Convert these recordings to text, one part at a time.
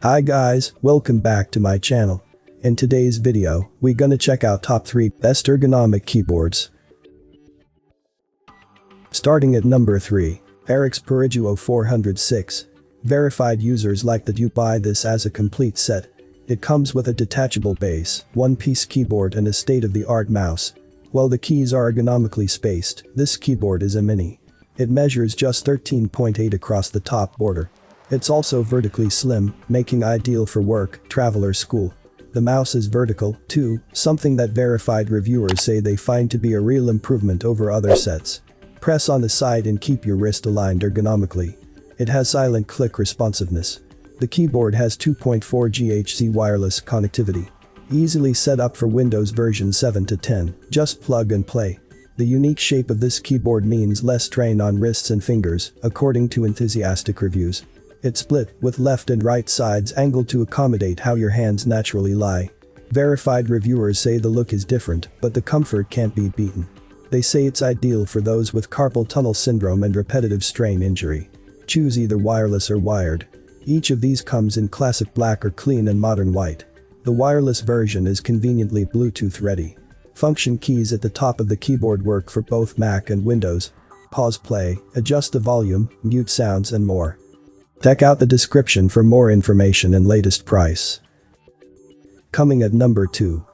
Hi guys, welcome back to my channel. In today's video, we're gonna check out top 3 best ergonomic keyboards. Starting at number 3, Perixx PERIDUO-406. Verified users like that you buy this as a complete set. It comes with a detachable base, one-piece keyboard and a state-of-the-art mouse. While the keys are ergonomically spaced, this keyboard is a mini. It measures just 13.8 across the top border. It's also vertically slim, making ideal for work, travel or school. The mouse is vertical, too, something that verified reviewers say they find to be a real improvement over other sets. Press on the side and keep your wrist aligned ergonomically. It has silent click responsiveness. The keyboard has 2.4 GHz wireless connectivity. Easily set up for Windows version 7 to 10, just plug and play. The unique shape of this keyboard means less strain on wrists and fingers, according to enthusiastic reviews. It's split, with left and right sides angled to accommodate how your hands naturally lie. Verified reviewers say the look is different, but the comfort can't be beaten. They say it's ideal for those with carpal tunnel syndrome and repetitive strain injury. Choose either wireless or wired. Each of these comes in classic black or clean and modern white. The wireless version is conveniently Bluetooth ready. Function keys at the top of the keyboard work for both Mac and Windows. Pause play, adjust the volume, mute sounds and more. Check out the description for more information and latest price. Coming at number 2.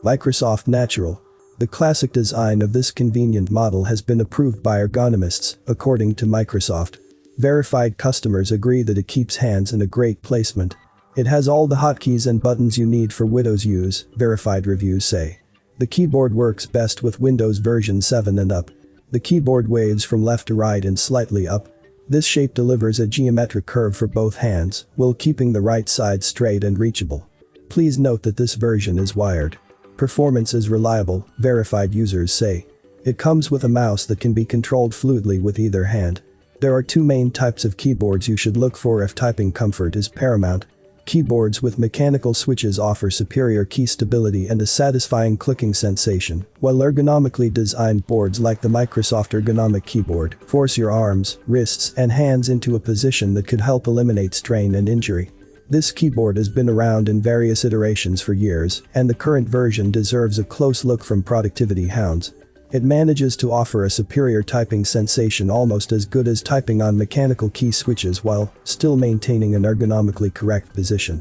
Microsoft Natural. The classic design of this convenient model has been approved by ergonomists, according to Microsoft. Verified customers agree that it keeps hands in a great placement. It has all the hotkeys and buttons you need for Windows use, verified reviews say. The keyboard works best with Windows version 7 and up. The keyboard waves from left to right and slightly up. This shape delivers a geometric curve for both hands, while keeping the right side straight and reachable. Please note that this version is wired. Performance is reliable, verified users say. It comes with a mouse that can be controlled fluidly with either hand. There are 2 main types of keyboards you should look for if typing comfort is paramount. Keyboards with mechanical switches offer superior key stability and a satisfying clicking sensation, while ergonomically designed boards like the Microsoft Ergonomic Keyboard force your arms, wrists, and hands into a position that could help eliminate strain and injury. This keyboard has been around in various iterations for years, and the current version deserves a close look from productivity hounds. It manages to offer a superior typing sensation almost as good as typing on mechanical key switches while still maintaining an ergonomically correct position.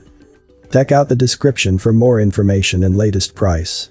Check out the description for more information and latest price.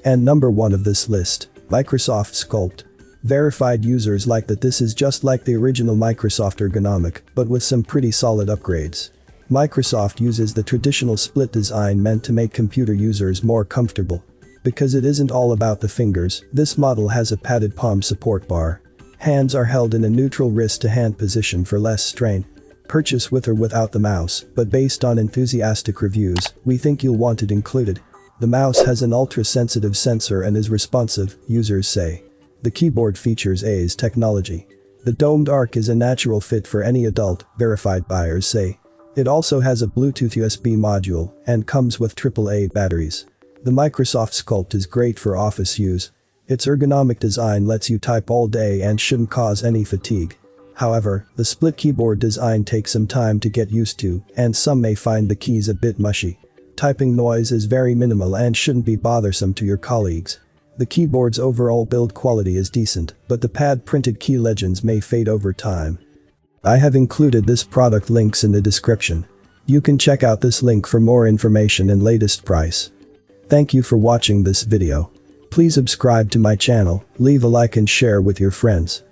And number 1 of this list, Microsoft Sculpt. Verified users like that this is just like the original Microsoft Ergonomic, but with some pretty solid upgrades. Microsoft uses the traditional split design meant to make computer users more comfortable. Because it isn't all about the fingers, this model has a padded palm support bar. Hands are held in a neutral wrist-to-hand position for less strain. Purchase with or without the mouse, but based on enthusiastic reviews, we think you'll want it included. The mouse has an ultra-sensitive sensor and is responsive, users say. The keyboard features AIS technology. The domed arc is a natural fit for any adult, verified buyers say. It also has a Bluetooth USB module and comes with AAA batteries. The Microsoft Sculpt is great for office use. Its ergonomic design lets you type all day and shouldn't cause any fatigue. However, the split keyboard design takes some time to get used to, and some may find the keys a bit mushy. Typing noise is very minimal and shouldn't be bothersome to your colleagues. The keyboard's overall build quality is decent, but the pad-printed key legends may fade over time. I have included this product links in the description. You can check out this link for more information and latest price. Thank you for watching this video. Please subscribe to my channel, leave a like and share with your friends.